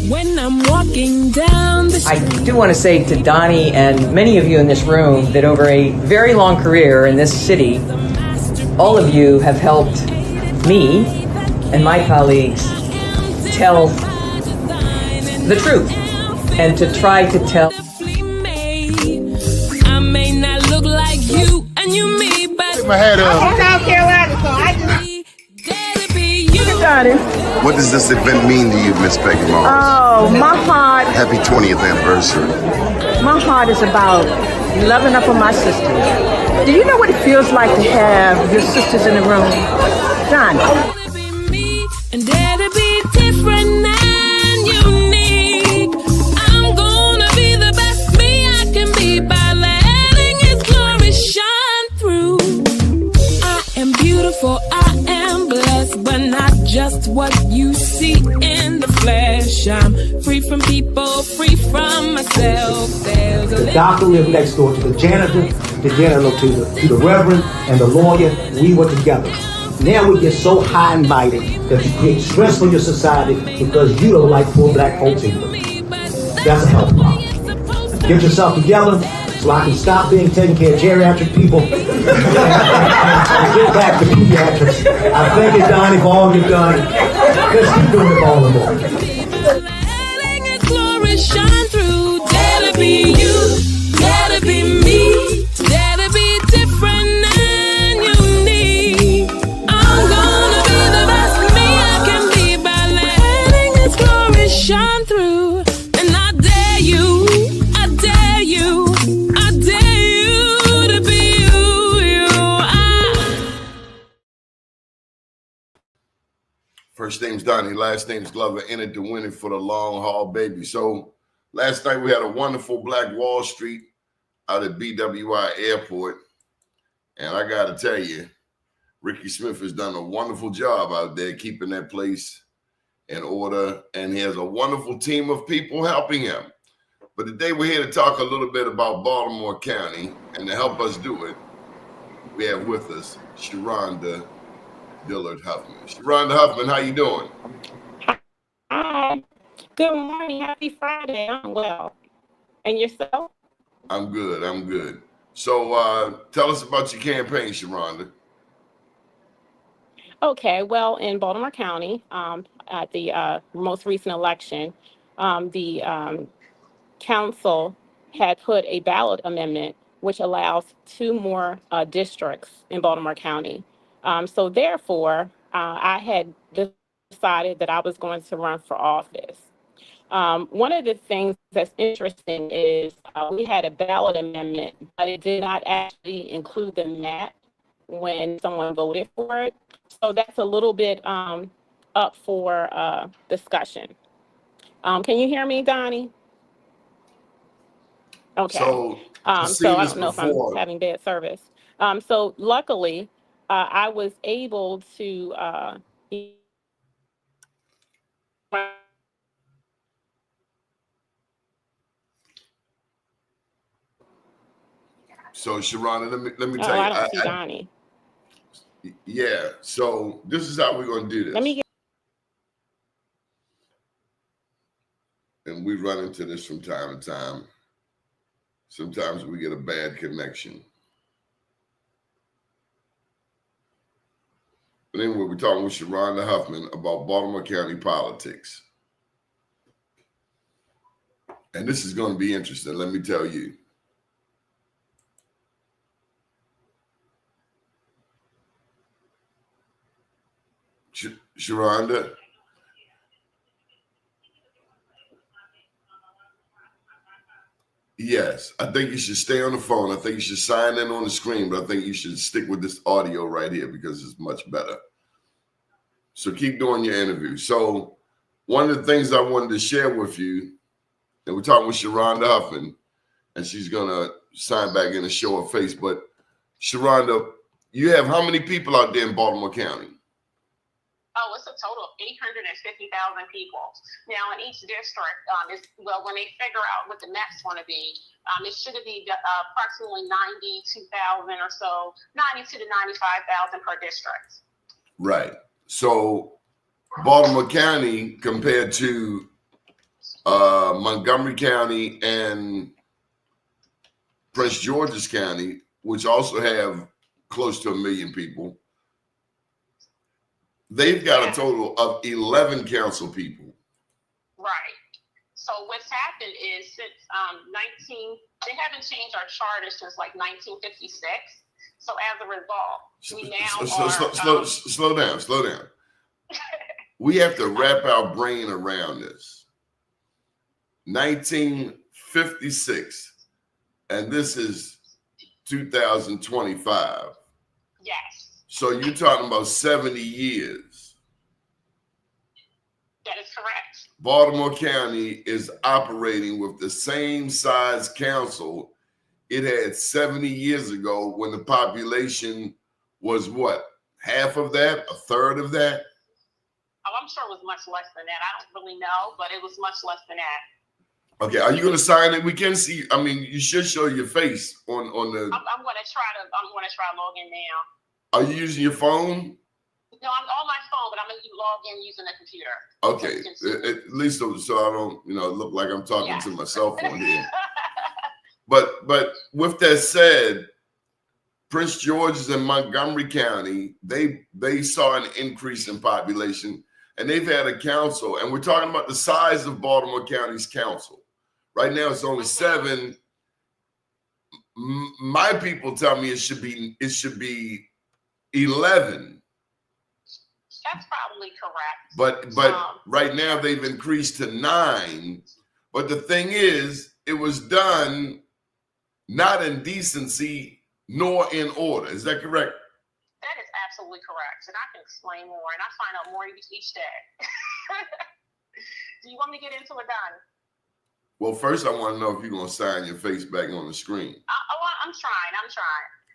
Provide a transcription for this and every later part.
when I'm walking down the street. I do want to say to Doni and many of you in this room that over a very long career in this city, all of you have helped me and my colleagues tell the truth and to try to tell. I may not look like you and you me, but my head up. I'm from South Carolina, so I just gotta be you. What does this event mean to you, Miss Peggy Mars? Oh, my heart, Happy 20th anniversary. my heart is about loving up on my sisters. Do you know what it feels like to have your sisters in the room? Done. Gotta be me and gotta be different and unique. I'm gonna be the best me I can be by letting His glory shine through. I am beautiful, I am blessed, but not just what you see in the flesh. I'm free from people, free from myself. There's The doctor lived next door to the janitor to the reverend and the lawyer. We were together. Now we get so high and mighty that you create stress for your society because you don't like poor black folks either. That's a health problem. Get yourself together so I can stop being taking care of geriatric people and get back to pediatrics. I thank you, Doni, for all you've done. Let's keep doing it all the more. letting His glory shine through. Gotta be you, gotta be me, gotta be different and unique. I'm gonna be the best me I can be by letting His glory shine through. And I dare you, I dare you, I dare you to be you. First name's Doni, last name's Glover, entered to win it for the long haul, baby. So last night we had a wonderful Black Wall Street out at BWI Airport. And I got to tell you, Ricky Smith has done a wonderful job out there keeping that place in order. And he has a wonderful team of people helping him. But today we're here to talk a little bit about Baltimore County. And to help us do it, we have with us Sharonda Dillard Huffman. Sharonda Huffman, how you doing? Hi. Good morning. Happy Friday. I'm well. And yourself? I'm good. I'm good. So tell us about your campaign, Sharonda. Okay. Well, in Baltimore County, at the most recent election, the council had put a ballot amendment which allows 2 more districts in Baltimore County. So therefore, I had decided that I was going to run for office. One of the things that's interesting is we had a ballot amendment, but it did not actually include the map when someone voted for it. So that's a little bit up for discussion. Can you hear me, Doni? Okay. So So I don't know if I'm having bad service. So luckily, I was able to So Sharonda, let me oh, tell you. I don't see Doni. Yeah. So this is how we're gonna do this. Let me get. And we run into this from time to time. Sometimes we get a bad connection. But anyway, we're talking with Sharonda Huffman about Baltimore County politics. And this is going to be interesting, let me tell you. Sharonda? Yes, I think you should stay on the phone. I think you should sign in on the screen, but I think you should stick with this audio right here because it's much better. So keep doing your interview. So one of the things I wanted to share with you, and we're talking with Sharonda Huffman, and she's going to sign back in and show her face. But Sharonda, you have how many people out there in Baltimore County? Oh, it's a total of 850,000 people. Now, in each district, when they figure out what the map's going to be, it should be approximately 92,000 or so, 92 to 95,000 per district. Right. So Baltimore County compared to Montgomery County and Prince George's County, which also have close to 1 million people, they've got a total of 11 council people. Right. So what's happened is since they haven't changed our charter since like 1956. So as a result, we now slow down. We have to wrap our brain around this. 1956, and this is 2025. Yes. So you're talking about 70 years. That is correct. Baltimore County is operating with the same size council it had 70 years ago when the population was what? Half of that? A third of that? Oh, I'm sure it was much less than that. I don't really know, but it was much less than that. Okay, are you going to sign it? We can see. I mean, you should show your face on the. I'm going to try log in now. Are you using your phone? No, I'm on my phone, but I'm going to log in using the computer. Okay, at least so I don't, look like I'm talking to my cell phone here. But with that said, Prince George's and Montgomery County, they saw an increase in population, and they've had a council, and we're talking about the size of Baltimore County's council. Right now, it's only 7. My people tell me it should be 11. That's probably correct. But right now they've increased to 9. But the thing is, it was done not in decency nor in order. Is that correct? That is absolutely correct. And I can explain more, and I find out more each day. Do you want me to get into it, Don? Well, first I want to know if you're going to sign your face back on the screen. I'm trying.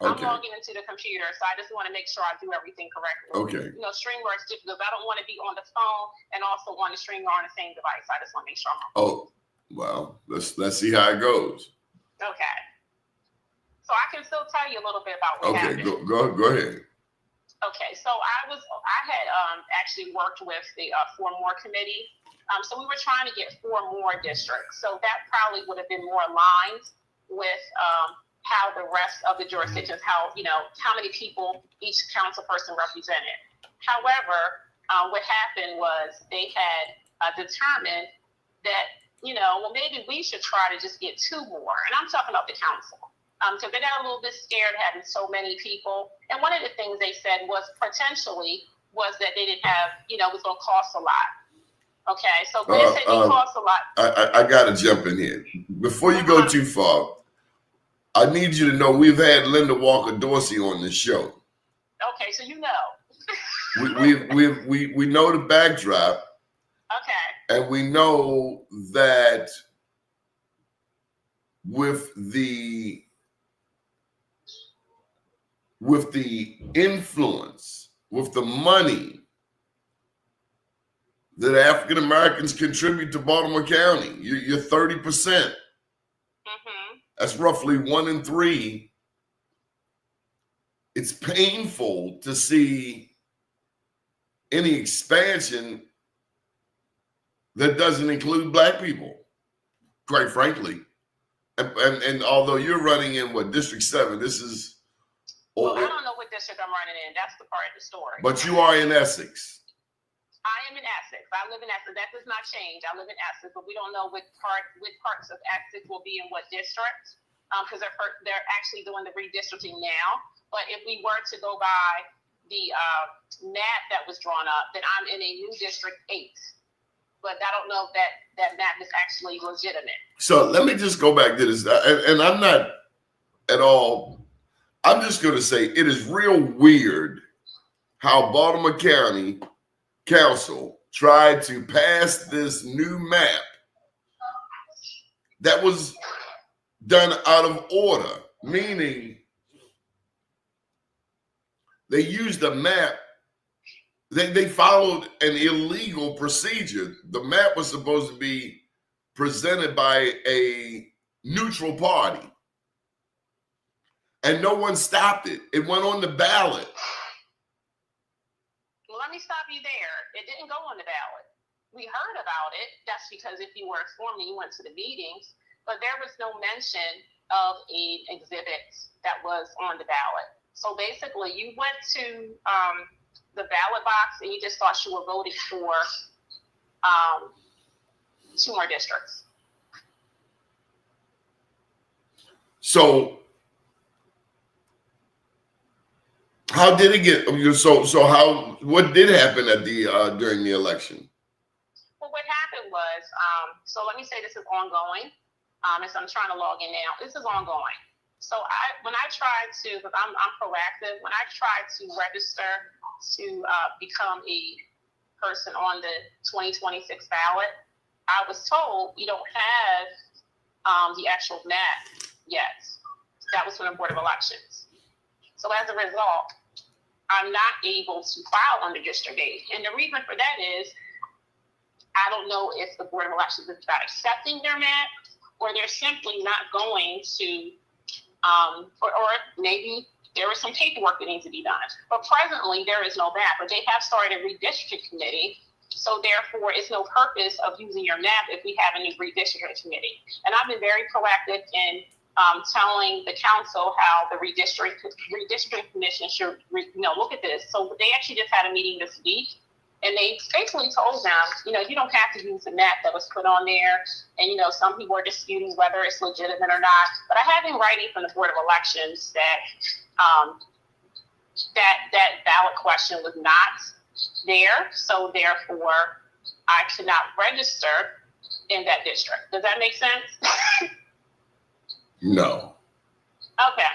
Okay. I'm logging into the computer, so I just want to make sure I do everything correctly. Okay. StreamYard's difficult. I don't want to be on the phone and also on the StreamYard on the same device. I just want to make sure I'm on. Oh, well, let's see how it goes. Okay. So I can still tell you a little bit about what happened. Okay, go ahead. Okay, so I had actually worked with the 4 More committee. So we were trying to get 4 more districts. So that probably would have been more aligned with how the rest of the jurisdictions, how many people each council person represented. However, what happened was they had determined that, maybe we should try to just get 2 more. And I'm talking about the council. Because they got a little bit scared having so many people. And one of the things they said was that they didn't have, it was going to cost a lot. Okay, so when they said it costs a lot. I got to jump in here. Before you go too far, I need you to know we've had Linda Walker Dorsey on this show. Okay, so you know. we know the backdrop. Okay. And we know that with the influence, with the money that African Americans contribute to Baltimore County, you're 30%. Mm-hmm. That's roughly 1 in 3. It's painful to see any expansion that doesn't include Black people, quite frankly. And although you're running in District 7, this is. Well, I don't know what district I'm running in. That's the part of the story. But you are in Essex. I am in Essex. I live in Essex. That does not change. I live in Essex, but we don't know which parts of Essex will be in what district, because they're actually doing the redistricting now. But if we were to go by the map that was drawn up, then I'm in a new District 8. But I don't know if that map is actually legitimate. So let me just go back to this, and I'm not at all. I'm just going to say it is real weird how Baltimore County Council tried to pass this new map that was done out of order, meaning they used a map. They followed an illegal procedure. The map was supposed to be presented by a neutral party. And no one stopped it. It went on the ballot. Well, let me stop you there. It didn't go on the ballot. we heard about it. That's because if you were informed and you went to the meetings, but there was no mention of an exhibit that was on the ballot. So basically, you went to the ballot box and you just thought you were voting for 2 more districts. So how did it get? So how? What did happen at the during the election? Well, what happened was, so let me say this is ongoing. As I'm trying to log in now, this is ongoing. So when I tried to, because I'm proactive, when I tried to register to become a person on the 2026 ballot, I was told you don't have the actual map yet. That was from the Board of Elections. So as a result, I'm not able to file under District 8. And the reason for that is, I don't know if the Board of Elections is not accepting their map, or they're simply not going to, or maybe there is some paperwork that needs to be done. But presently, there is no map, but they have started a redistricting committee. So therefore, it's no purpose of using your map if we have a new redistricting committee. And I've been very proactive in telling the council how the redistricting commission should, look at this. So they actually just had a meeting this week, and they basically told them, you don't have to use the map that was put on there. And, some people are disputing whether it's legitimate or not. But I have in writing from the Board of Elections that that ballot question was not there. So therefore, I could not register in that district. Does that make sense? No. Okay.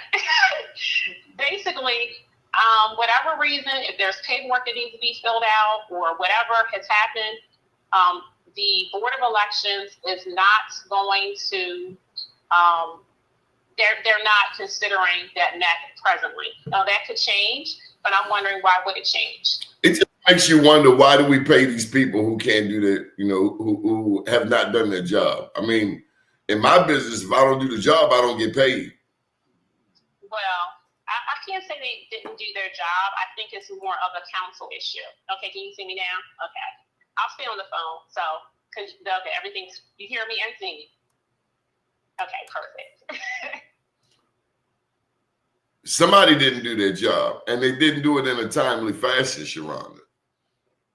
Basically, whatever reason, if there's paperwork that needs to be filled out or whatever has happened, the Board of Elections is not going to, they're not considering that map presently. Now that could change, but I'm wondering why would it change? It just makes you wonder, why do we pay these people who can't do that, who have not done their job? I mean, in my business, if I don't do the job, I don't get paid. Well, I can't say they didn't do their job. I think it's more of a council issue. Okay, can you see me now? Okay. I'll stay on the phone. So, okay, everything's, you hear me and see me. Okay, perfect. Somebody didn't do their job, and they didn't do it in a timely fashion, Sharonda.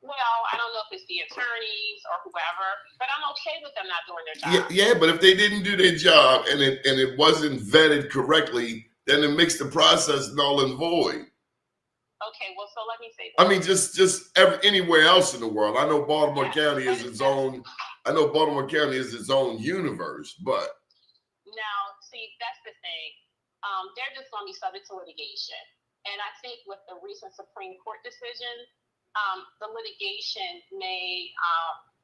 Well, I don't know if it's the attorneys or whoever, but I'm okay with them not doing their job. Yeah, but if they didn't do their job and it wasn't vetted correctly, then it makes the process null and void. Okay, well, so let me say I mean, just anywhere else in the world. I know Baltimore County is its own. I know Baltimore County is its own universe, but now, see, that's the thing. They're just going to be subject to litigation, and I think with the recent Supreme Court decision, the litigation may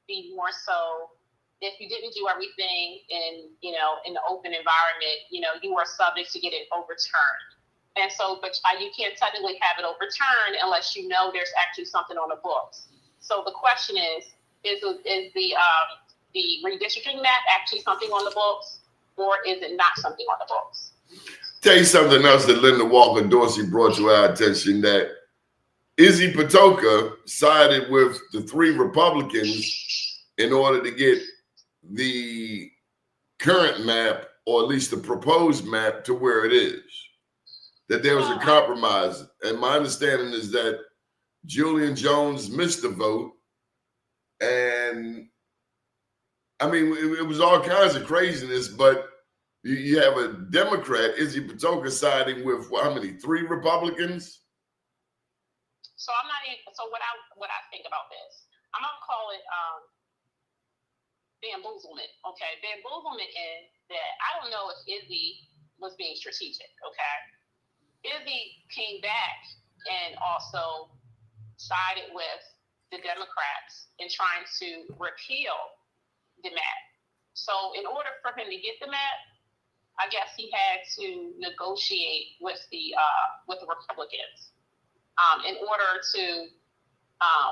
be more so. If you didn't do everything in the open environment, you are subject to get it overturned. And so, but you can't technically have it overturned unless there's actually something on the books. So the question is the redistricting map actually something on the books, or is it not something on the books? Tell you something else that Linda Walker Dorsey brought to our attention, that Izzy Patoka sided with the 3 Republicans in order to get the current map, or at least the proposed map, to where it is. That there was a compromise. And my understanding is that Julian Jones missed the vote. And I mean, it was all kinds of craziness, but you have a Democrat, Izzy Patoka, siding with how many? 3 Republicans? So I'm not in, so what I think about this, I'm gonna call it bamboozlement. Okay, bamboozlement is that I don't know if Izzy was being strategic. Okay, Izzy came back and also sided with the Democrats in trying to repeal the map. So in order for him to get the map, I guess he had to negotiate with the Republicans in order to.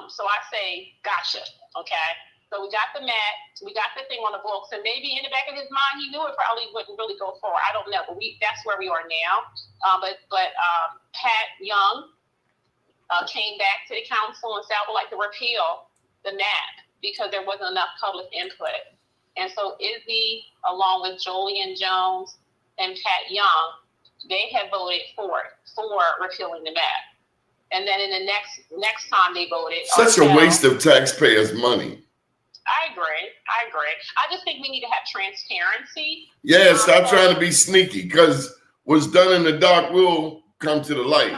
So I say, gotcha. Okay. So we got the map, we got the thing on the books, and maybe in the back of his mind, he knew it probably wouldn't really go forward. I don't know, but that's where we are now. But Pat Young came back to the council and said, I would like to repeal the map. because there wasn't enough public input. And so Izzy, along with Julian Jones and Pat Young, they have voted for repealing the map. And then in the next time they voted, Such a waste of taxpayers' money. I agree. I just think we need to have transparency. Yeah, stop trying to be sneaky, because what's done in the dark will come to the light.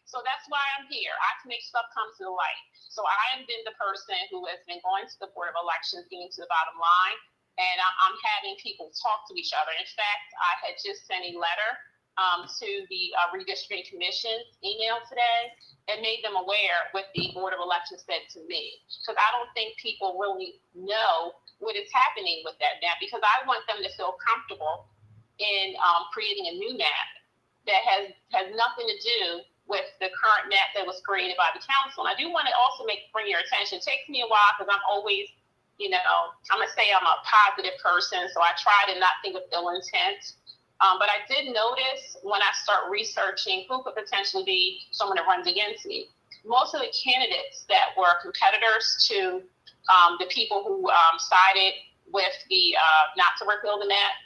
So that's why I'm here. I can make stuff come to the light. So I have been the person who has been going to the Board of Elections, getting to the bottom line, and I'm having people talk to each other. In fact, I had just sent a letter to the Redistricting Commission email today and made them aware what the Board of Elections said to me, because I don't think people really know what is happening with that map, because I want them to feel comfortable in creating a new map that has nothing to do with the current map that was created by the council. And I do want to also bring your attention. It takes me a while because I'm always, I'm going to say I'm a positive person, so I try to not think of ill intent. But I did notice when I start researching who could potentially be someone that runs against me, most of the candidates that were competitors to the people who sided with the not to repeal the map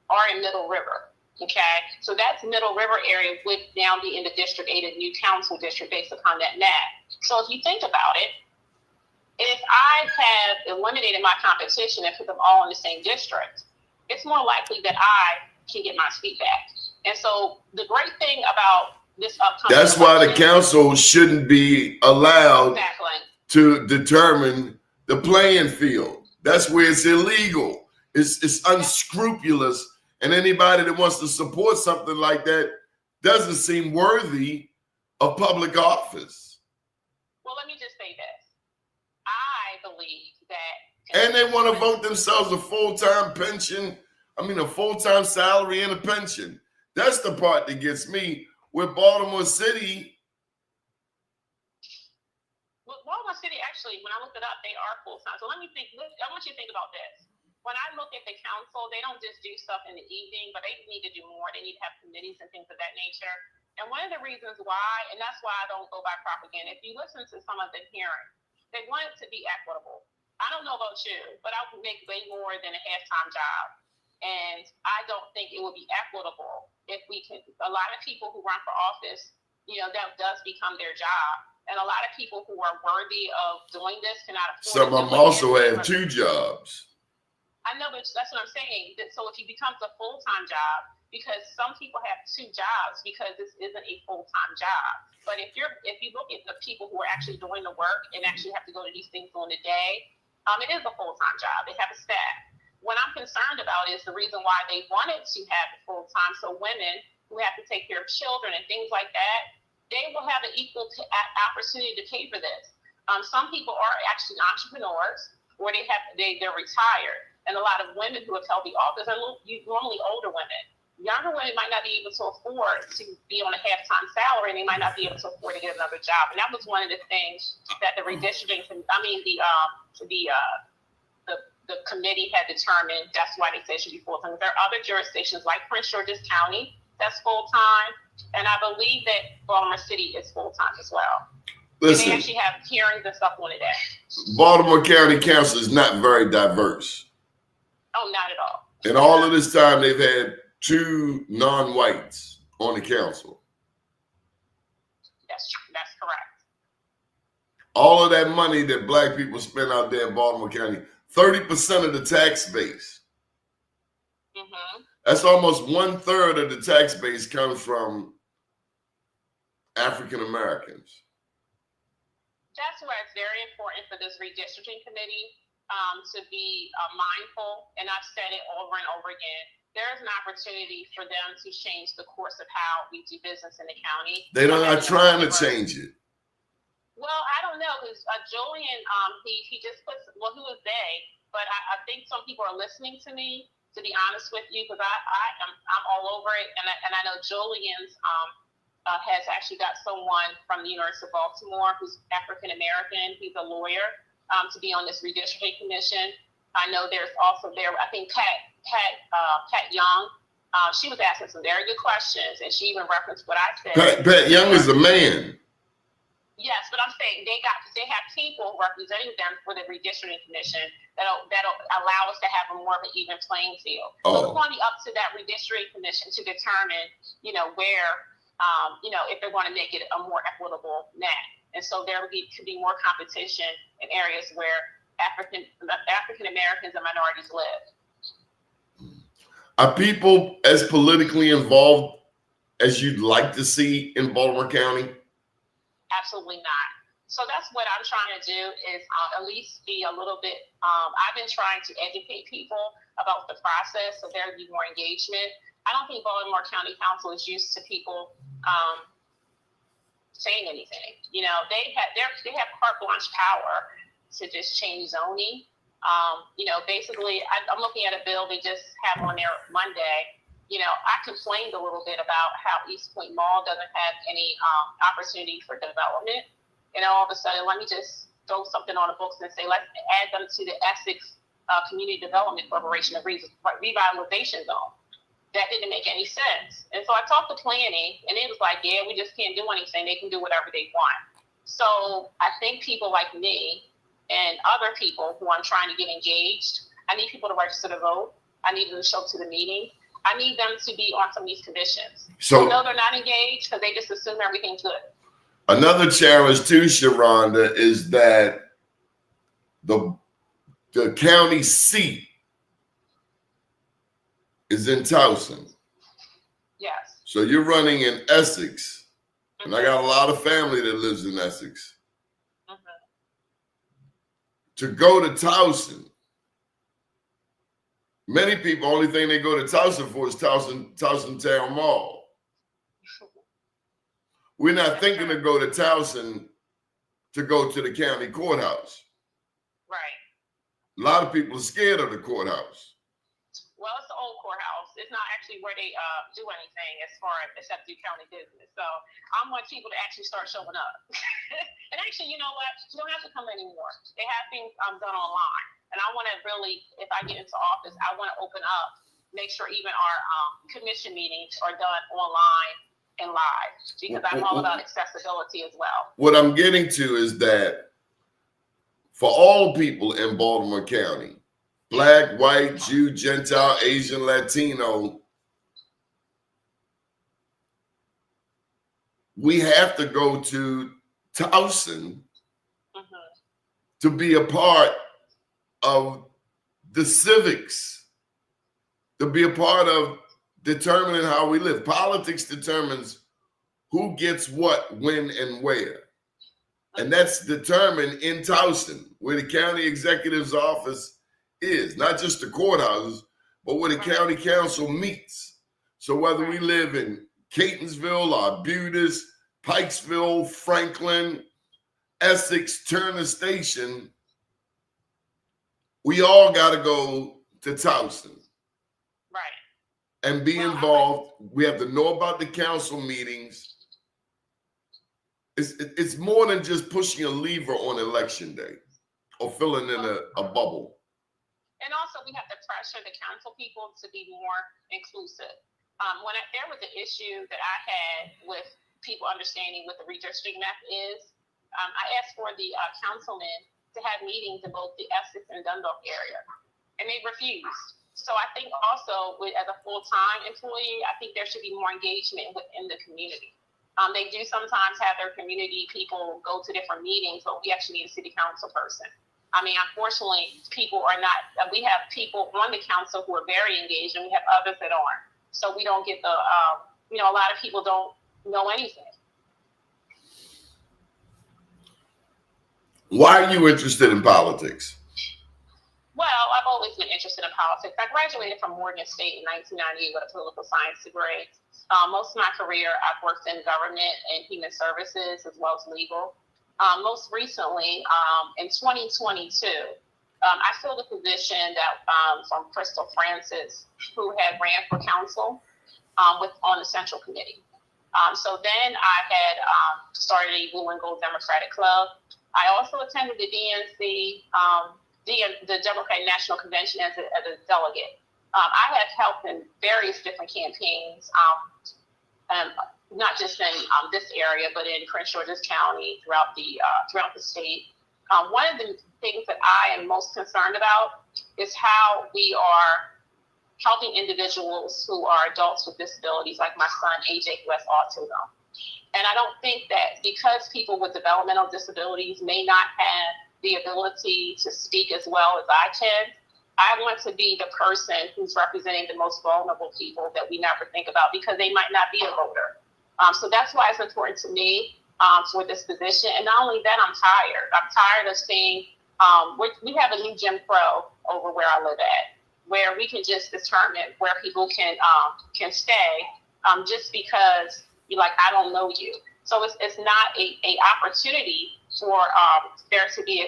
are in Middle River. Okay, so that's Middle River area would now be in the District 8 of new council district based upon that map. So if you think about it, if I have eliminated my competition and put them all in the same district, it's more likely that I can get my seat back. And so the great thing about this upcoming That's why the council shouldn't be allowed to determine the playing field. That's where it's illegal. It's unscrupulous. And anybody that wants to support something like that doesn't seem worthy of public office. Well, let me just say this. I believe that... And they want to vote themselves a full-time pension. I mean, a full-time salary and a pension. That's the part that gets me. With Baltimore City... Well, Baltimore City, actually, when I looked it up, they are full-time. So I want you to think about this. When I look at the council, they don't just do stuff in the evening, but they need to do more. They need to have committees and things of that nature. And one of the reasons why, and that's why I don't go by propaganda, if you listen to some of the hearings, they want it to be equitable. I don't know about you, but I would make way more than a half-time job. And I don't think it would be equitable if we can, a lot of people who run for office, that does become their job. And a lot of people who are worthy of doing this cannot afford. Some of them also have two jobs. I know, but that's what I'm saying. So if it becomes a full-time job, because some people have two jobs because this isn't a full-time job. But if you look at the people who are actually doing the work and actually have to go to these things during the day, it is a full-time job. They have a staff. What I'm concerned about is the reason why they wanted to have it full-time, so women who have to take care of children and things like that, they will have an equal opportunity to pay for this. Some people are actually entrepreneurs, or they're retired. And a lot of women who have held the office are normally older women. Younger women might not be able to afford to be on a half-time salary, and they might not be able to afford to get another job. And that was one of the things that the redistricting, the committee had determined. That's why they said it should be full-time. There are other jurisdictions like Prince George's County that's full-time, and I believe that Baltimore City is full-time as well. Listen, and they actually have hearings and stuff on it. Baltimore County Council is not very diverse. Oh, not at all. And all of this time, they've had two non-whites on the council. That's correct. All of that money that black people spend out there in Baltimore County, 30% of the tax base. Mm-hmm. That's almost 1/3 of the tax base comes from African Americans. That's why it's very important for this redistricting committee to be mindful, and I've said it over and over again, there's an opportunity for them to change the course of how we do business in the county. They're not trying to change it. Well, I don't know, because Julian, he just puts, well, who is they? But I think some people are listening to me, to be honest with you, because I'm all over it, and I know Julian's has actually got someone from the University of Baltimore who's African American. He's a lawyer. To be on this redistricting commission. I know there's also I think Pat Young, she was asking some very good questions, and she even referenced what I said. Pat Young is a man. Yes, but I'm saying they have people representing them for the redistricting commission that'll allow us to have a more of an even playing field. So it's going to be up to that redistricting commission to determine, where, if they're going to make it a more equitable map. And so there could be more competition in areas where African Americans and minorities live. Are people as politically involved as you'd like to see in Baltimore County? Absolutely not. So that's what I'm trying to do is at least be a little bit, I've been trying to educate people about the process so there be more engagement. I don't think Baltimore County Council is used to people saying anything. They have carte blanche power to just change zoning. Basically, I'm looking at a bill they just have on there Monday. I complained a little bit about how East Point Mall doesn't have any opportunity for development. And all of a sudden, let me just throw something on the books and say, let's add them to the Essex Community Development Corporation of Revitalization Zone. That didn't make any sense. And so I talked to planning, and it was like, yeah, we just can't do anything. They can do whatever they want. So I think people like me and other people who I'm trying to get engaged, I need people to register to vote. I need them to show up to the meeting. I need them to be on some of these commissions. So no, they're not engaged because they just assume everything's good. Another challenge too, Sharonda, is that the county seat is in Towson. Yes. So you're running in Essex, and I got a lot of family that lives in Essex. To go to Towson, many people, only thing they go to Towson for is Towson Town Mall. We're not thinking to go to Towson to go to the county courthouse. Right. A lot of people are scared of the courthouse. Well, it's the old courthouse. It's not actually where they do anything as far as except do county business. So I want people to actually start showing up. And actually, you know what? You don't have to come anymore. They have things done online. And I want to really, if I get into office, I want to open up, make sure even our commission meetings are done online and live, because I'm all about accessibility as well. What I'm getting to is that for all people in Baltimore County, Black, white, Jew, Gentile, Asian, Latino, we have to go to Towson to be a part of the civics, to be a part of determining how we live. Politics determines who gets what, when, and where. And that's determined in Towson, where the county executive's office is, not just the courthouses, but where the county council meets. So whether we live in Catonsville, Arbutus, Pikesville, Franklin, Essex, Turner Station, we all got to go to Towson. Right. And be involved. We have to know about the council meetings. It's more than just pushing a lever on election day or filling in a bubble. And also, we have to pressure the council people to be more inclusive. There was an issue that I had with people understanding what the redistricting map is, I asked for the councilmen to have meetings in both the Essex and Dundalk area, and they refused. So I think also, as a full-time employee, I think there should be more engagement within the community. They do sometimes have their community people go to different meetings, but we actually need a city council person. I mean, unfortunately, people are not, we have people on the council who are very engaged, and we have others that aren't. So we don't get the, a lot of people don't know anything. Why are you interested in politics? Well, I've always been interested in politics. I graduated from Morgan State in 1998 with a political science degree. Most of my career, I've worked in government and human services as well as legal. Most recently, in 2022, I filled a position that from Crystal Francis, who had ran for council on the Central Committee. So then I had started a Blue and Gold Democratic Club. I also attended the DNC, the Democratic National Convention as a delegate. I have helped in various different campaigns not just in this area, but in Prince George's County, throughout the state. One of the things that I am most concerned about is how we are helping individuals who are adults with disabilities, like my son, AJ, who has autism. And I don't think that because people with developmental disabilities may not have the ability to speak as well as I can, I want to be the person who's representing the most vulnerable people that we never think about because they might not be a voter. So that's why it's important to me for this position. And not only that, I'm tired. I'm tired of seeing, we have a new Jim Crow over where I live at, where we can just determine where people can stay just because I don't know you. So it's not a opportunity for there to be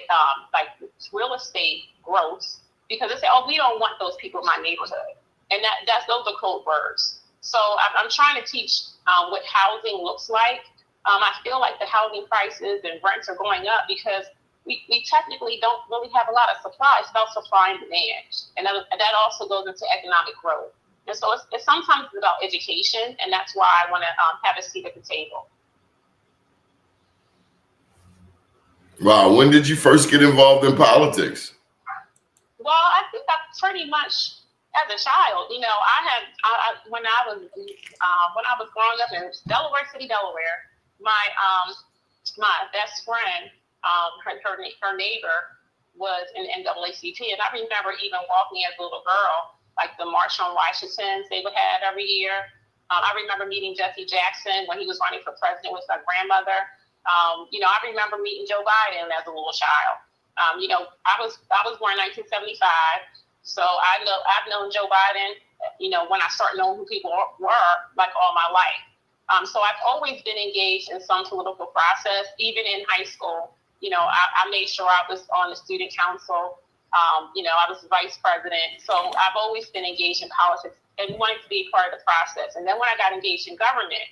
real estate growth because they say, oh, we don't want those people in my neighborhood. And those are code words. So I'm trying to teach what housing looks like. I feel like the housing prices and rents are going up because we technically don't really have a lot of supply. It's about supply and demand. And that also goes into economic growth. And so it's sometimes about education, and that's why I want to have a seat at the table. Wow. When did you first get involved in politics? Well, I think I pretty much as a child, when I was growing up in Delaware City, Delaware, my best friend, her neighbor was in NAACP, and I remember even walking as a little girl, like the March on Washington they would have every year. I remember meeting Jesse Jackson when he was running for president with my grandmother. I remember meeting Joe Biden as a little child. I was born in 1975, so I've known Joe Biden, when I started knowing who people were, like all my life. So I've always been engaged in some political process, even in high school. I made sure I was on the student council. I was the vice president. So I've always been engaged in politics and wanted to be part of the process. And then when I got engaged in government,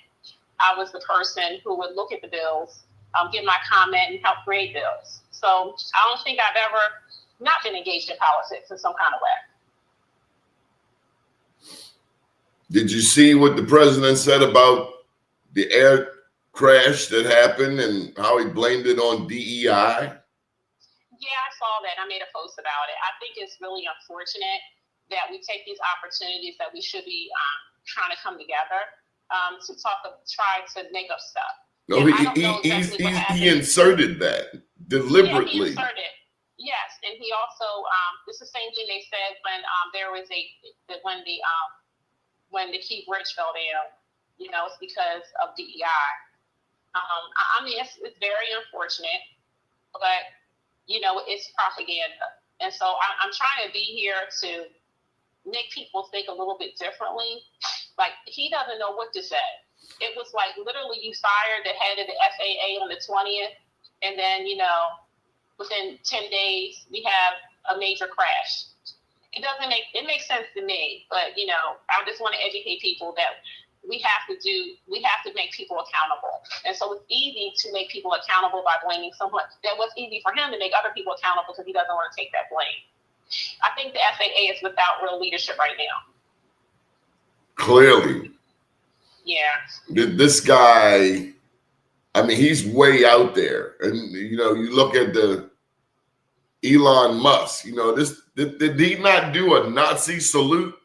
I was the person who would look at the bills, give my comment, and help create bills. So I don't think I've ever not been engaged in politics in some kind of way. Did you see what the president said about the air crash that happened and how he blamed it on DEI? Yeah, I saw that. I made a post about it. I think it's really unfortunate that we take these opportunities that we should be trying to come together to try to make up stuff. No, he inserted that deliberately. Yeah, he inserted. Yes, and he also it's the same thing they said when when the Key Bridge fell down. It's because of DEI. It's very unfortunate, but it's propaganda, and so I'm trying to be here to make people think a little bit differently. Like, he doesn't know what to say. It was like literally you fired the head of the FAA on the 20th, and then within 10 days we have a major crash. It makes sense to me, but I just want to educate people that we have to make people accountable. And so it's easy to make people accountable by blaming someone. That was easy for him to make other people accountable because he doesn't want to take that blame. I think the FAA is without real leadership right now. Clearly. Yeah. This guy, he's way out there. And, you look at the Elon Musk, did he not do a Nazi salute?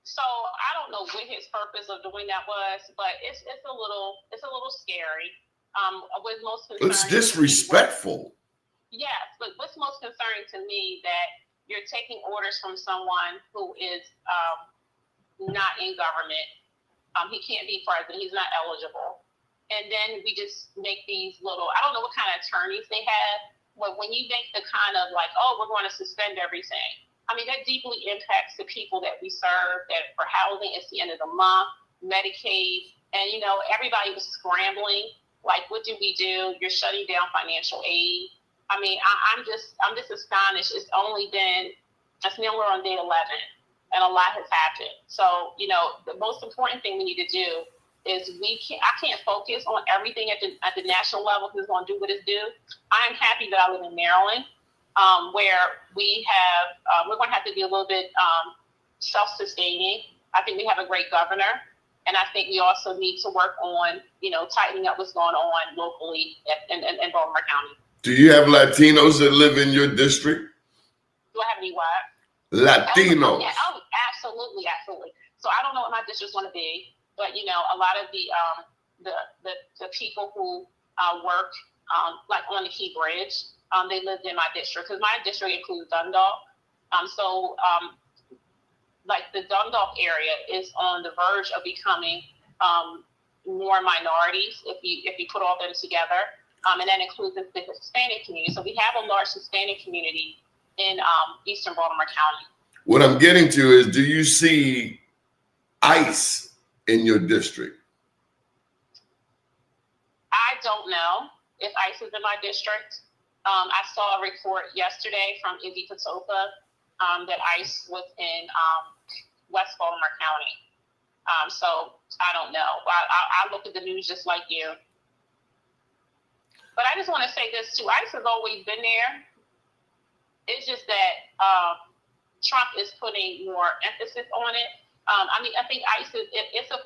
So I don't know what his purpose of doing that was, but it's a little scary. What's most concerning? It's disrespectful. Yes, but what's most concerning to me that you're taking orders from someone who is not in government. He can't be president. He's not eligible. And then we just make these little, I don't know what kind of attorneys they have, but when you make the kind of like, oh, we're going to suspend everything. That deeply impacts the people that we serve, that for housing, it's the end of the month, Medicaid, and, everybody was scrambling. Like, what do we do? You're shutting down financial aid. I'm just astonished. It's now we're on day 11, and a lot has happened. So, the most important thing we need to do is I can't focus on everything at the national level because it's going to do what it's due. I'm happy that I live in Maryland, where we're going to have to be a little bit self-sustaining. I think we have a great governor. And I think we also need to work on, tightening up what's going on locally in Baltimore County. Do you have Latinos that live in your district? Do I have any what? Latinos. Yeah, absolutely. So I don't know what my district's going to be, but a lot of the people who work like on the Key Bridge, they lived in my district, because my district includes Dundalk. Like the Dundalk area is on the verge of becoming more minorities if you put all them together, and that includes the Hispanic community. So we have a large Hispanic community in Eastern Baltimore County. What I'm getting to is, do you see ICE in your district? I don't know if ICE is in my district. I saw a report yesterday from Izzy Patoka that ICE was in West Baltimore County. So I don't know. I look at the news just like you. But I just want to say this too. ICE has always been there. It's just that Trump is putting more emphasis on it. I think ICE it's a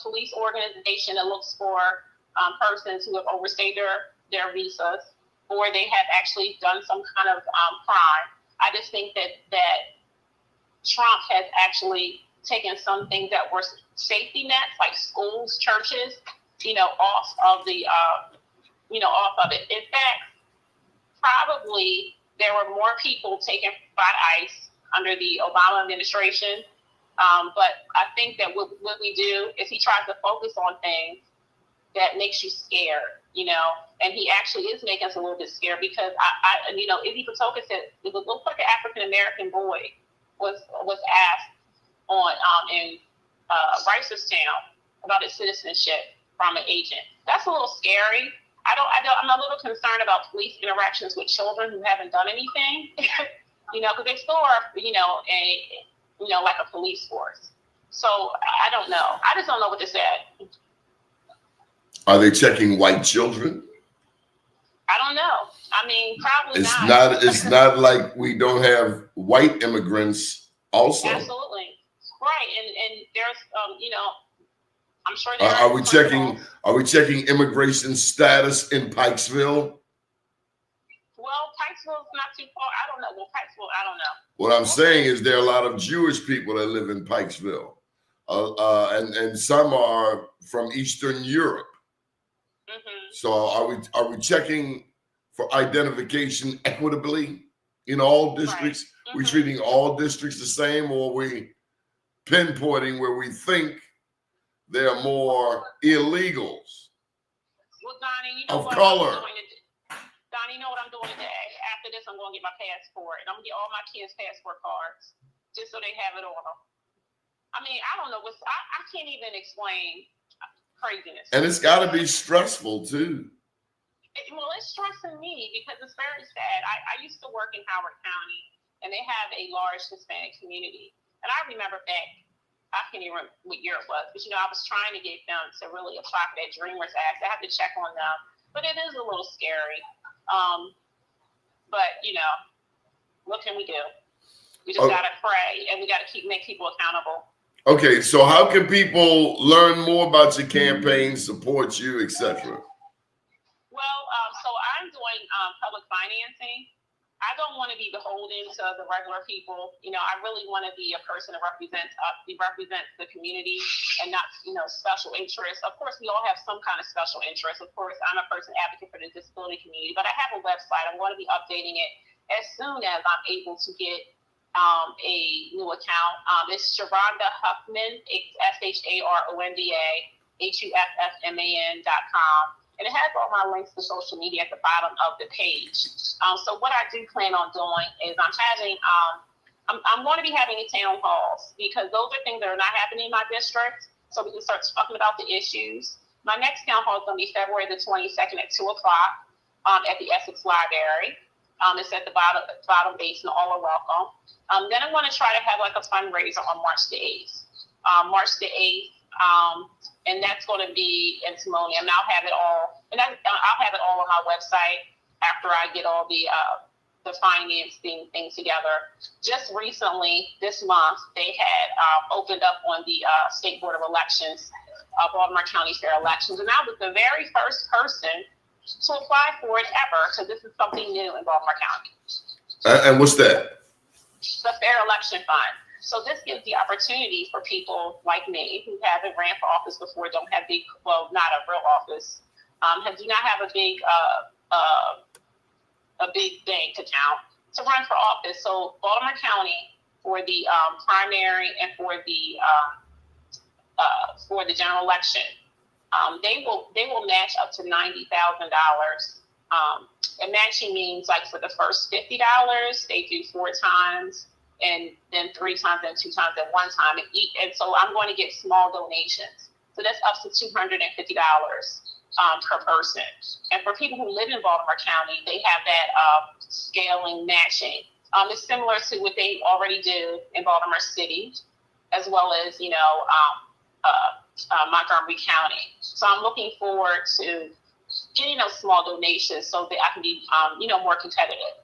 police organization that looks for persons who have overstayed their visas, or they have actually done some kind of crime. I just think that Trump has actually taken some things that were safety nets, like schools, churches, off of the, off of it. In fact, probably there were more people taken by ICE under the Obama administration. But I think that what we do is he tries to focus on things that makes you scared, and he actually is making us a little bit scared, because Izzy Patoka said it looks like an African-American boy was asked on in Ricerstown about his citizenship from an agent. That's a little scary. I'm a little concerned about police interactions with children who haven't done anything, because they still are, like a police force. So I don't know. I just don't know what to say. Are they checking white children? I don't know. I mean, probably it's not. It's not like we don't have white immigrants also. Absolutely. Right. And there's, I'm sure Are we checking immigration status in Pikesville? Well, Pikesville's not too far. I don't know. Well, Pikesville, I don't know. What I'm saying is there are a lot of Jewish people that live in Pikesville, and some are from Eastern Europe. Mm-hmm. So are we checking for identification equitably in all districts? Right. Mm-hmm. We treating all districts the same, or are we pinpointing where we think there are more illegals? Well, Donnie, what color? Donnie, you know what I'm doing today? After this, I'm going to get my passport, and I'm going to get all my kids' passport cards just so they have it on them. I mean, I don't know. I can't even explain craziness. And it's got to be stressful too. It's stressing me because it's very sad. I used to work in Howard County, and they have a large Hispanic community. And I remember back, I can't even remember what year it was, but I was trying to get them to really apply for that Dreamers Act. I have to check on them, but it is a little scary. But what can we do? We just gotta pray, and we gotta make people accountable. Okay, so how can people learn more about your campaign, support you, etc.? Well, so I'm doing public financing. I don't want to be beholden to the regular people. I really want to be a person that represents the community and not, special interests. Of course, we all have some kind of special interest. Of course, I'm a person advocate for the disability community, but I have a website. I'm going to be updating it as soon as I'm able to get a new account. It's Sharonda Huffman, SharondaHuffman.com. And it has all my links to social media at the bottom of the page. So what I do plan on doing is I'm going to be having town halls, because those are things that are not happening in my district. So we can start talking about the issues. My next town hall is going to be February the 22nd at 2:00 at the Essex Library. It's at the bottom base, and all are welcome. Then I'm going to try to have like a fundraiser on March the 8th. And that's going to be in Timonium, and I'll have it all on my website after I get all the the financing thing together. Just recently, this month, they had opened up on the State Board of Elections, Baltimore County Fair Elections, and I was the very first person to apply for it ever, because this is something new in Baltimore County. And what's that? The Fair Election Fund. So this gives the opportunity for people like me who haven't ran for office before, don't have big, well, not a real office, do not have a big bank account to run for office. So Baltimore County, for the primary and for the general election, they will match up to $90,000. And matching means, like, for the first $50, they do 4 times, and then 3 times, and 2 times, and 1 time. And so I'm going to get small donations. So that's up to $250 per person. And for people who live in Baltimore County, they have that scaling matching. It's similar to what they already do in Baltimore City, as well as, Montgomery County. So I'm looking forward to getting those small donations so that I can be, more competitive.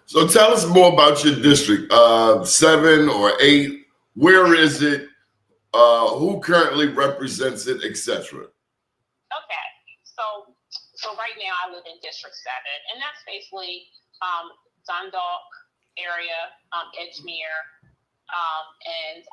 So tell us more about your district, 7 or 8. Where is it? Who currently represents it, etc.? Okay, so right now I live in District 7, and that's basically Dundalk area, Edgemere, and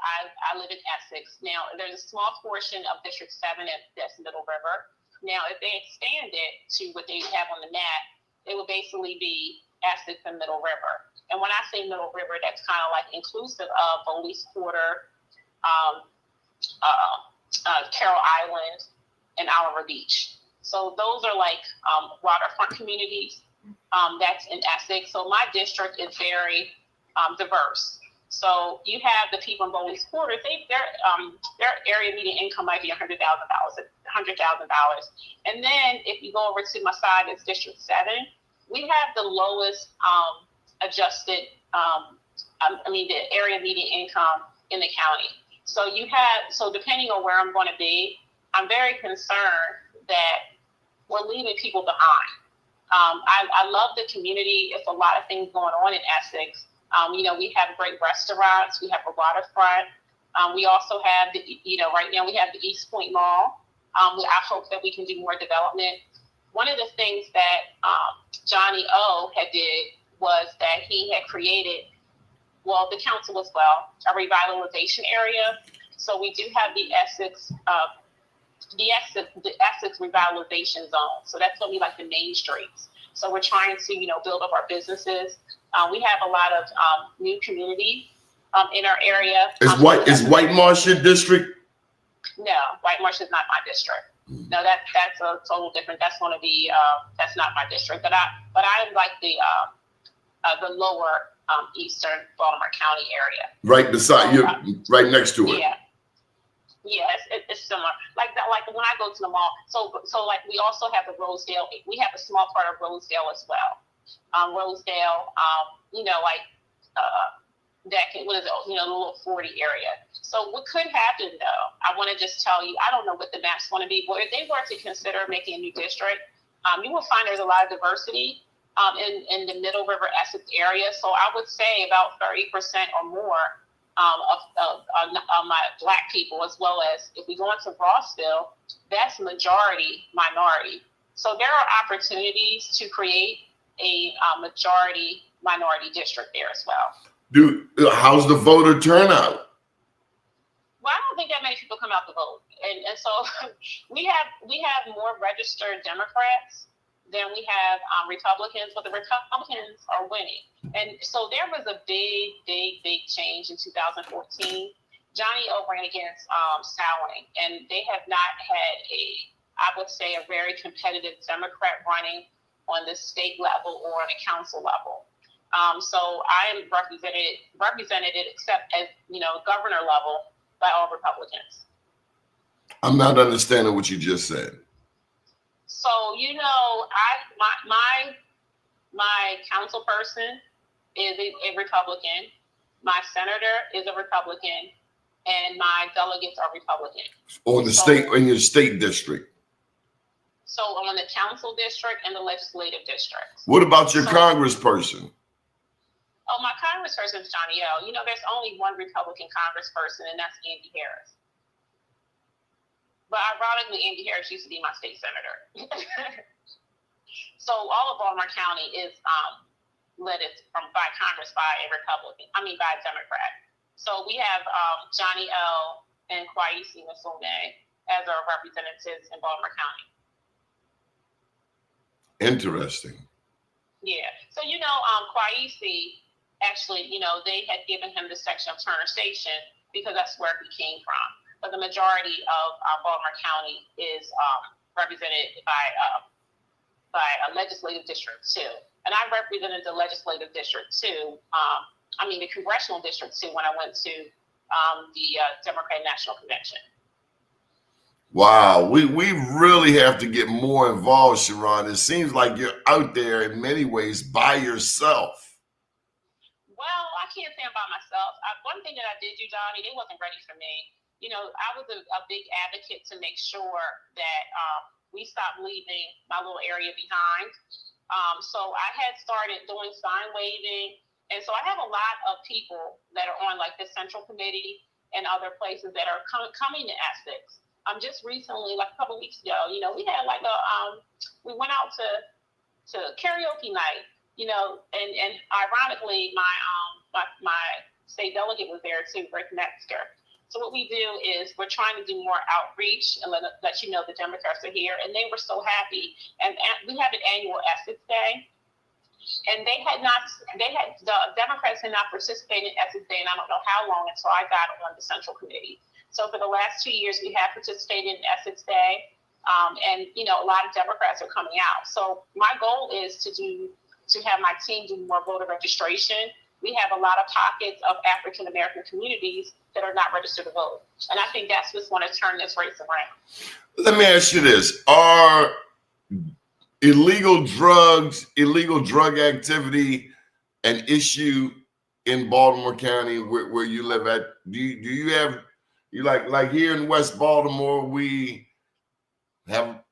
I live in Essex. Now, there's a small portion of District 7 that's Middle River. Now, if they expand it to what they have on the map, it would basically be Essex and Middle River. And when I say Middle River, that's kind of like inclusive of Belize Quarter, Carroll Island, and Oliver Beach. So those are like waterfront communities that's in Essex. So my district is very diverse. So you have the people in Belize Quarter, their area median income might be $100,000. And then if you go over to my side, it's District 7, we have the lowest adjusted, the area median income in the county. So depending on where I'm going to be, I'm very concerned that we're leaving people behind. I love the community. It's a lot of things going on in Essex. We have great restaurants. We have a waterfront. We also have right now we have the East Point Mall. I hope that we can do more development. One of the things that Johnny O did was that he had created, the council as well, a revitalization area. So we do have the Essex revitalization zone. So that's going to be like the main streets. So we're trying to, build up our businesses. We have a lot of new community in our area. Is White Marsh your district? No, White Marsh is not my district. No, that's a total different. That's going to be that's not my district. But I like the lower eastern Baltimore County area. Right beside you, right next to it. Yeah. Yeah, it's similar. Like that, like when I go to the mall. So like we also have the Rosedale. We have a small part of Rosedale as well. Rosedale, that what is it? The little 40 area. So what could happen though? I want to just tell you, I don't know what the map's going to be, but if they were to consider making a new district, you will find there's a lot of diversity in the Middle River Essex area. So I would say about 30% or more of my Black people, as well as if we go into Rossville, that's majority minority. So there are opportunities to create a majority minority district there as well. How's the voter turnout? Well, I don't think that many people come out to vote, and so we have more registered Democrats than we have Republicans, but the Republicans are winning. And so there was a big change in 2014. Johnny O ran against Sowing, and they have not had a very competitive Democrat running on the state level or on a council level. So I am represented except at governor level by all Republicans. I'm not understanding what you just said. So my council person is a Republican, my senator is a Republican, and my delegates are Republican. On the state, in your state district. So I'm on the council district and the legislative district. What about your congressperson? Oh, my congressperson is Johnny L. You know, there's only one Republican congressperson, and that's Andy Harris. But ironically, Andy Harris used to be my state senator. So all of Baltimore County is led by Congress by a Republican. I mean, by a Democrat. So we have Johnny L. and Quille Adams as our representatives in Baltimore County. Interesting. Yeah. So, you know, Quille, actually, you know, they had given him the section of Turner Station because that's where he came from. But the majority of Baltimore County is represented by a legislative district 2. And I represented the legislative district 2, the congressional district 2 when I went to the Democratic National Convention. Wow, we really have to get more involved, Sharonda. It seems like you're out there in many ways by yourself. Well, I can't say I'm by myself. One thing that I did do, Doni, it wasn't ready for me. You know, I was a big advocate to make sure that we stopped leaving my little area behind. So I had started doing sign waving. And so I have a lot of people that are on like the Central Committee and other places that are coming to Essex. Just recently, like a couple of weeks ago, you know, we had like we went out to karaoke night, you know, and ironically, my state delegate was there too, Rick Metzger. So what we do is we're trying to do more outreach and let you know the Democrats are here, and they were so happy. And we have an annual Essex Day, and the Democrats had not participated in Essex Day, and I don't know how long until I got on the Central Committee. So for the last 2 years, we have participated in Essex Day, and you know a lot of Democrats are coming out. So my goal is to have my team do more voter registration. We have a lot of pockets of African American communities that are not registered to vote, and I think that's what's going to turn this race around. Let me ask you this: are illegal drug activity an issue in Baltimore County where you live at? Do you have like here in West Baltimore, we have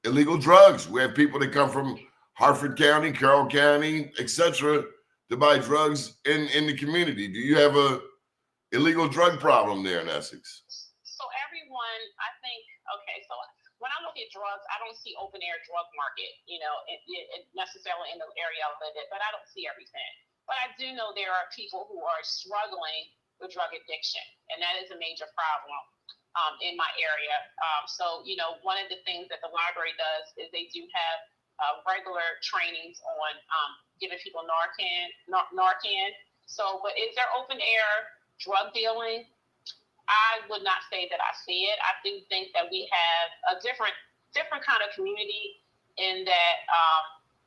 illegal drugs. We have people that come from Harford County, Carroll County, etc., to buy drugs in the community. Do you have a illegal drug problem there in Essex? So everyone, I think, okay, so when I look at drugs, I don't see open air drug market, you know, it necessarily in the area I live in, but I don't see everything. But I do know there are people who are struggling with drug addiction, and that is a major problem in my area. So, you know, one of the things that the library does is they do have regular trainings on giving people Narcan. So, but is there open air drug dealing? I would not say that I see it. I do think that we have a different kind of community in that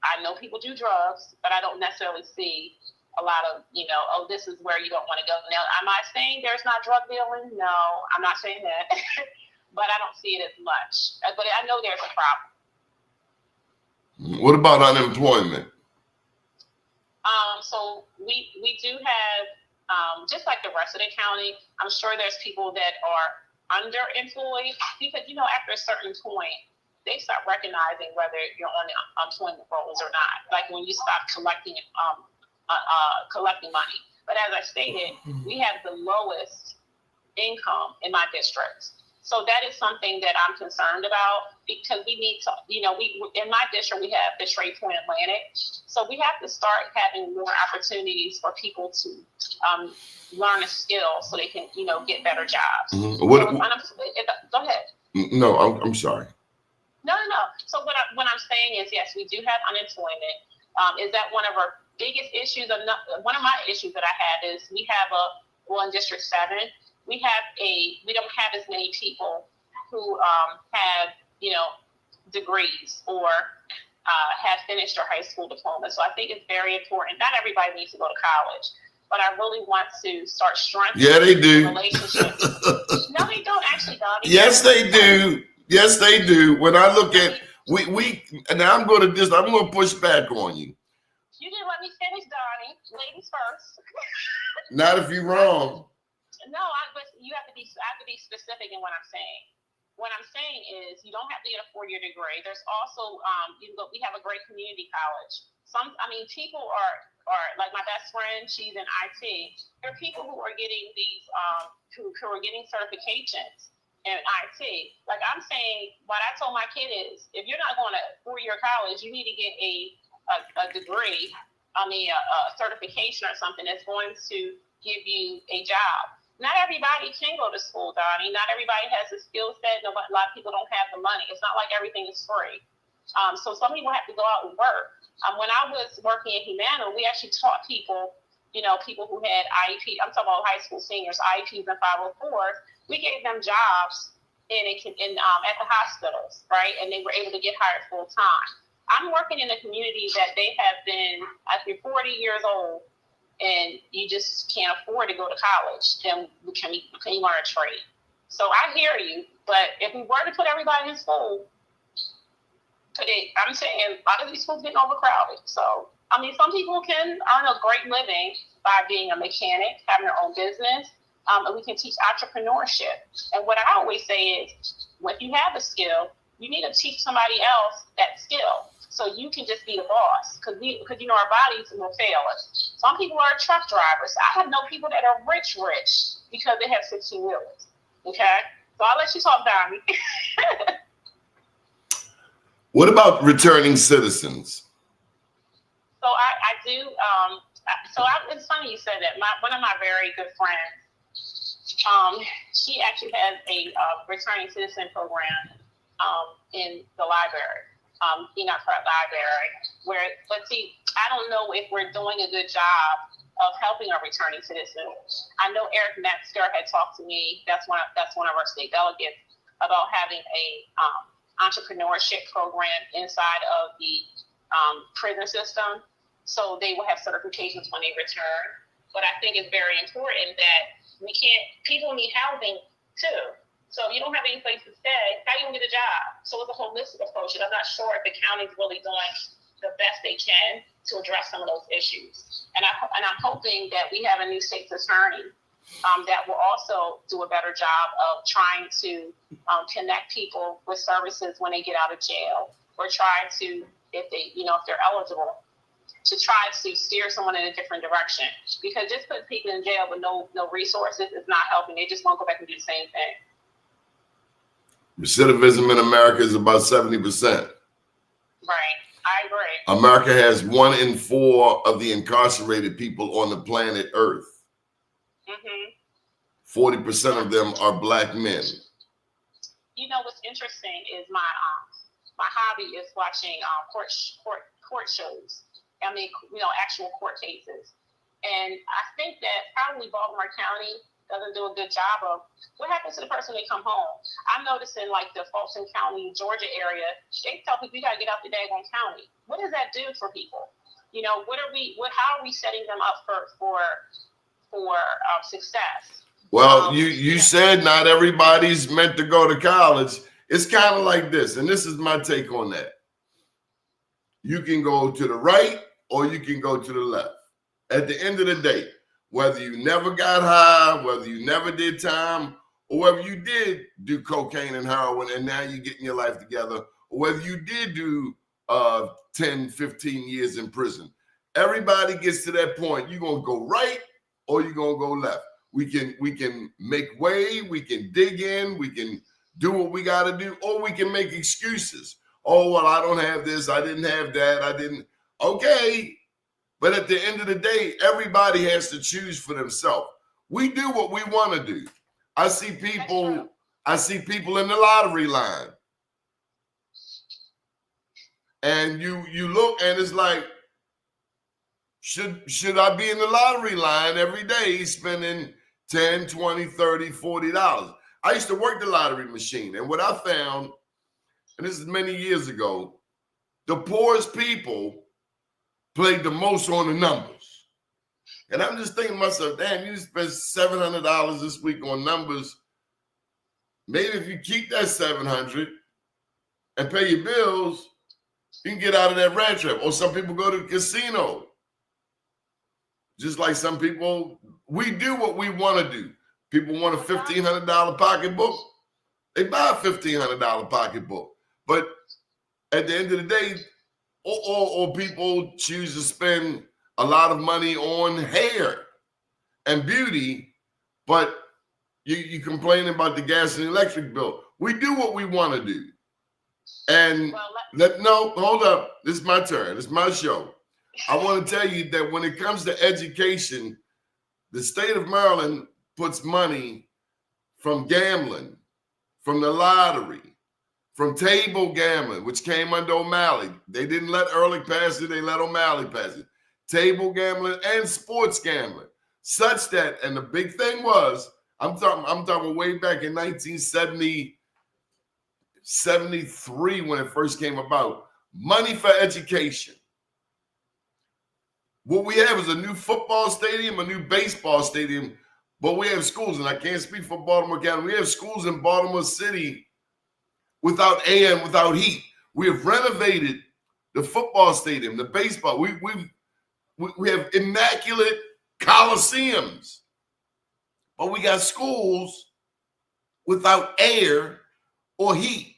I know people do drugs, but I don't necessarily see a lot of, you know, oh, this is where you don't want to go. Now, am I saying there's not drug dealing? No, I'm not saying that, but I don't see it as much. But I know there's a problem. What about unemployment? So we do have, just like the rest of the county, I'm sure there's people that are underemployed because, you know, after a certain point, they start recognizing whether you're on the employment rolls or not. Like when you stop collecting money. But as I stated, we have the lowest income in my district. So that is something that I'm concerned about because we need to, you know, in my district, we have the Trade Point Atlantic. So we have to start having more opportunities for people to learn a skill so they can, you know, get better jobs. Mm-hmm. Go ahead. No, I'm sorry. No. So what I'm saying is, yes, we do have unemployment. Is that one of our biggest issues? One of my issues that I have is we have in District 7, we don't have as many people who have, you know, degrees or have finished their high school diploma. So I think it's very important. Not everybody needs to go to college, but I really want to start strengthening the relationships. No, they don't actually, Doni. Yes, they do. Yes, they do. When I look at and I'm going to push back on you. You didn't let me finish, Doni. Ladies first. Not if you're wrong. No, but I have to be specific in what I'm saying. What I'm saying is you don't have to get a 4-year degree. There's also we have a great community college People are like my best friend. She's in IT. There are people who are getting these who are getting certifications in IT. Like I'm saying, what I told my kid is, if you're not going to 4-year college, you need to get a degree. A certification or something that's going to give you a job. Not everybody can go to school, Doni. Not everybody has the skill set. A lot of people don't have the money. It's not like everything is free. So some people have to go out and work. When I was working at Humana, we actually taught people, people who had IEP. I'm talking about high school seniors, IEPs and 504s. We gave them jobs at the hospitals, right? And they were able to get hired full time. I'm working in a community that they have been, I think, 40 years old, and you just can't afford to go to college. Then can you learn a trade? So I hear you, but if we were to put everybody in school, I'm saying a lot of these schools getting overcrowded. So, some people can earn a great living by being a mechanic, having their own business, and we can teach entrepreneurship. And what I always say is, when you have a skill, you need to teach somebody else that skill. So you can just be the boss, because our bodies will fail us. Some people are truck drivers. I have known people that are rich because they have 16-wheelers. Okay, so I'll let you talk, Doni. What about returning citizens? So I do. It's funny you said that. One of my very good friends, she actually has a returning citizen program in the library. Enoch Pratt Library, I don't know if we're doing a good job of helping our returning citizens. I know Eric Metzger had talked to me, that's one of our state delegates, about having a entrepreneurship program inside of the prison system, so they will have certifications when they return. But I think it's very important that people need housing too. So if you don't have any place to stay, how are you going to get a job? So it's a holistic approach, and I'm not sure if the county's really doing the best they can to address some of those issues. And I'm hoping that we have a new state's attorney that will also do a better job of trying to connect people with services when they get out of jail, or try to, if they're eligible, to try to steer someone in a different direction. Because just putting people in jail with no resources is not helping. They just won't go back and do the same thing. Recidivism in America is about 70%. Right, I agree. America has 1 in 4 of the incarcerated people on the planet Earth. 40% of them are Black men. What's interesting is my hobby is watching court shows. Actual court cases. And I think that probably Baltimore County doesn't do a good job of what happens to the person when they come home. I'm noticing like the Fulton County, Georgia area, they tell people you gotta get out the daggone county. What does that do for people? How are we setting them up for success? Well, you said not everybody's meant to go to college. It's kind of like this, and this is my take on that. You can go to the right or you can go to the left. At the end of the day, whether you never got high, whether you never did time, or whether you did do cocaine and heroin and now you're getting your life together, or whether you did do 10, 15 years in prison, everybody gets to that point. You're going to go right or you're going to go left. We can make way, we can dig in, we can do what we got to do, or we can make excuses. Oh, well, I don't have this, I didn't have that, I didn't. Okay. But at the end of the day, everybody has to choose for themselves. We do what we want to do. I see people in the lottery line. And you look and it's like, should I be in the lottery line every day spending $10, $20, $30, $40? I used to work the lottery machine. And what I found, and this is many years ago, the poorest people played the most on the numbers. And I'm just thinking to myself, damn, you spent $700 this week on numbers. Maybe if you keep that $700 and pay your bills, you can get out of that rat trap. Or some people go to the casino. Just like some people, we do what we want to do. People want a $1,500 pocketbook. They buy a $1,500 pocketbook. But at the end of the day, or people choose to spend a lot of money on hair and beauty, but you complaining about the gas and electric bill. We do what we want to do. And hold up. This is my turn. This is my show. I want to tell you that when it comes to education, the state of Maryland puts money from gambling, from the lottery, from table gambling, which came under O'Malley. They didn't let Ehrlich pass it. They let O'Malley pass it. Table gambling and sports gambling, such that, and the big thing was, I'm talking way back in 1973 when it first came about, money for education. What we have is a new football stadium, a new baseball stadium, but we have schools, and I can't speak for Baltimore County. We have schools in Baltimore City without air and without heat. We have renovated the football stadium, the baseball. We have immaculate coliseums, but we got schools without air or heat.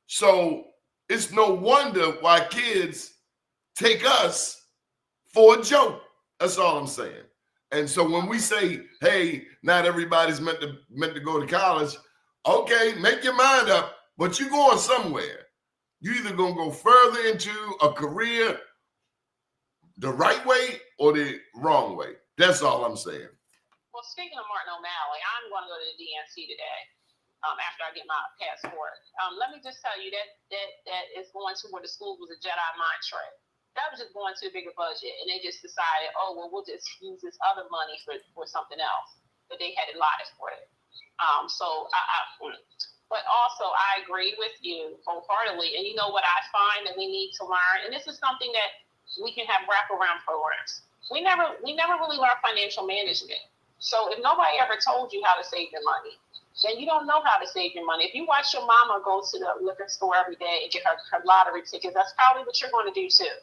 So it's no wonder why kids take us for a joke. That's all I'm saying. And so when we say, hey, not everybody's meant to go to college, okay, make your mind up, but you're going somewhere. You're either going to go further into a career the right way or the wrong way. That's all I'm saying. Well, speaking of Martin O'Malley, I'm going to go to the DNC today after I get my passport. Let me just tell you that is going to where the school was a Jedi mind trick. That was just going to a bigger budget, and they just decided, oh, well, we'll just use this other money for something else that they had allotted for it. But also I agree with you wholeheartedly. And you know what I find that we need to learn, and this is something that we can have wraparound programs. We never really learn financial management. So if nobody ever told you how to save your money, then you don't know how to save your money. If you watch your mama go to the liquor store every day and get her lottery tickets, that's probably what you're going to do too.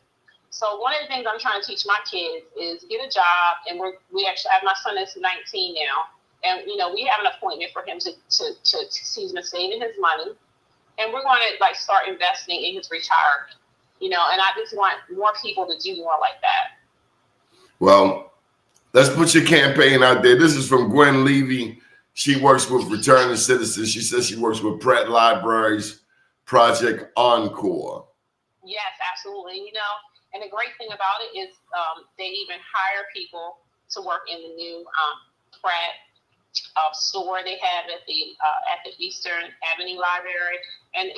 So one of the things I'm trying to teach my kids is get a job, and we actually have, my son is 19 now, and we have an appointment for him to he's been saving his money, and we're going to start investing in his retirement, and I just want more people to do more like that. Well, let's put your campaign out there. This is from Gwen Levy. She works with Returning Citizens. She says she works with Pratt Library's Project Encore. Yes, absolutely. And the great thing about it is they even hire people to work in the new Pratt store they have at the Eastern Avenue Library, and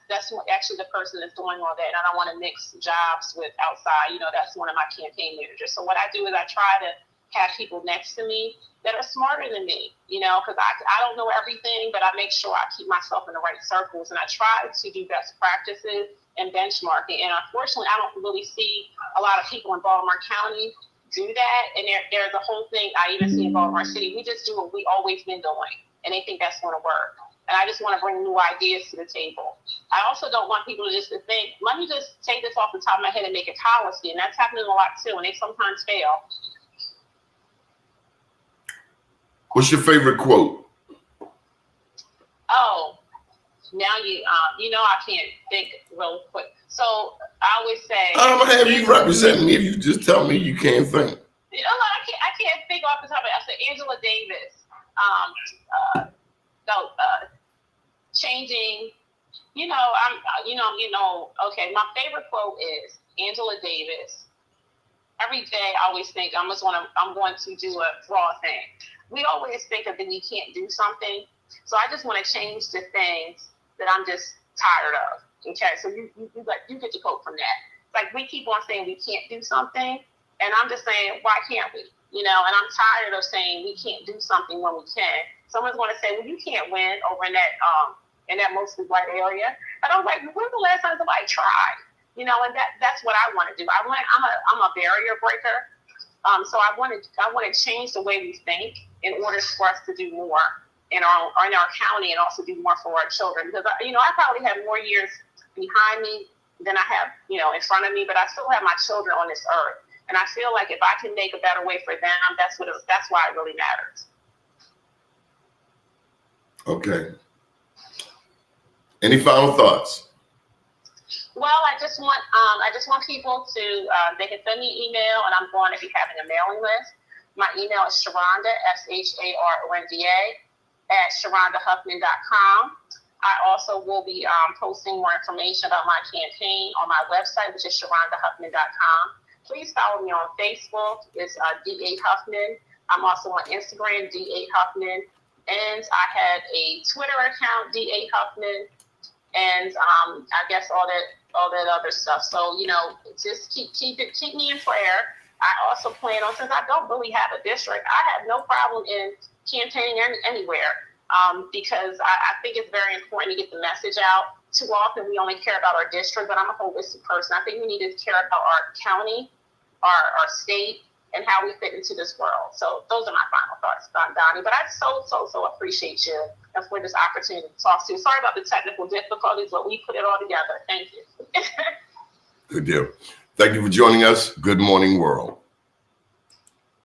that's actually the person that's doing all that. And I don't want to mix jobs with outside. That's one of my campaign managers. So what I do is I try to have people next to me that are smarter than me, because I don't know everything, but I make sure I keep myself in the right circles, and I try to do best practices and benchmarking. And unfortunately, I don't really see a lot of people in Baltimore County do that. And there's a whole thing I even see in Baltimore City. We just do what we always been doing, and they think that's going to work. And I just want to bring new ideas to the table. I also don't want people to just think, let me just take this off the top of my head and make a policy. And that's happening a lot too, and they sometimes fail. What's your favorite quote? Oh, now I can't think real quick. So I always say, I'm gonna have you represent me if you just tell me you can't think. I can't think off the top of it. I said Angela Davis. Changing. Okay. My favorite quote is Angela Davis. Every day, I always think I'm going to do a raw thing. We always think that we can't do something. So I just want to change the things that I'm just tired of. Okay, so you get your quote from that. We keep on saying we can't do something, and I'm just saying, why can't we? And I'm tired of saying we can't do something when we can. Someone's going to say, well, you can't win over in that mostly white area. And I'm like, when's the last time somebody tried? And that's what I want to do. I'm a barrier breaker. So I want to change the way we think in order for us to do more in our county, and also do more for our children. Because I probably have more years behind me than I have in front of me, but I still have my children on this earth, and I feel like if I can make a better way for them, that's why it really matters. Okay. Any final thoughts? Well, I just want people to they can send me an email, and I'm going to be having a mailing list. My email is Sharonda, SHARONDA, at SharondaHuffman.com. I also will be posting more information about my campaign on my website, which is SharondaHuffman.com. Please follow me on Facebook. It's D8 Huffman. I'm also on Instagram, D8 Huffman, and I have a Twitter account, D8 Huffman, and I guess all that other stuff. So, you know, just keep me in prayer. I also plan on, since I don't really have a district, I have no problem in campaigning anywhere, because I think it's very important to get the message out. Too often we only care about our district, but I'm a holistic person. I think we need to care about our county, our state, and how we fit into this world. So those are my final thoughts, Doni. But I so appreciate you and for this opportunity to talk to you. Sorry about the technical difficulties, but we put it all together. Thank you. Good deal. Thank you for joining us. Good morning, world.